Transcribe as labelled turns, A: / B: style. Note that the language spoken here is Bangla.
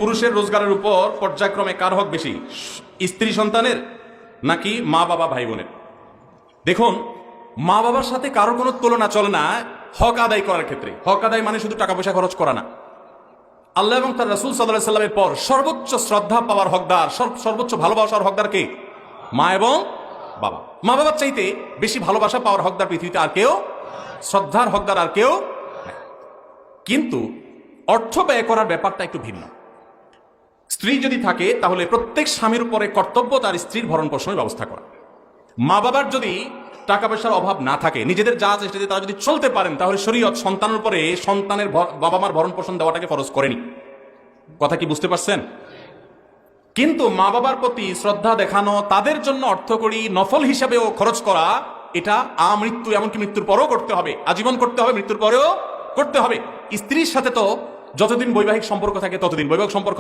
A: পুরুষের রোজগারের উপর পর্যায়ক্রমে কার হক বেশি, স্ত্রী সন্তানের নাকি মা বাবা ভাই বোনের? দেখুন, মা বাবার সাথে কারোর কোনো তুলনা চলে না হক আদায় করার ক্ষেত্রে। হক আদায় মানে শুধু টাকা পয়সা খরচ করা না। আল্লাহ এবং তার রাসূল সাল্লাল্লাহু আলাইহি সাল্লামের পর সর্বোচ্চ শ্রদ্ধা পাওয়ার হকদার, সর্বোচ্চ ভালোবাসার হকদার কে? মা এবং বাবা। মা বাবার চাইতে বেশি ভালোবাসা পাওয়ার হকদার পৃথিবীতে আর কেউ, শ্রদ্ধার হকদার আর কেউ। কিন্তু অর্থ ব্যয় করার ব্যাপারটা একটু ভিন্ন। স্ত্রী যদি থাকে তাহলে প্রত্যেক স্বামীর উপরে কর্তব্য তার স্ত্রীর ভরণ পোষণের ব্যবস্থা করা। মা বাবার যদি টাকা পয়সার অভাব না থাকে, নিজেদের যা আছে সেটা তারা যদি চলতে পারেন, তাহলে শরীয়ত সন্তানের উপরে সন্তানের বাবা মার ভরণ পোষণ দেওয়াটাকে ফরজ করেনি। কথা কি বুঝতে পারছেন? কিন্তু মা বাবার প্রতি শ্রদ্ধা দেখানো, তাদের জন্য অর্থকড়ি নফল হিসাবেও খরচ করা, এটা আমৃত্যু, এমনকি মৃত্যুর পরেও করতে হবে, আজীবন করতে হবে, মৃত্যুর পরেও করতে হবে। স্ত্রীর সাথে তো যতদিন বৈবাহিক সম্পর্ক থাকে ততদিন বৈবাহিক সম্পর্ক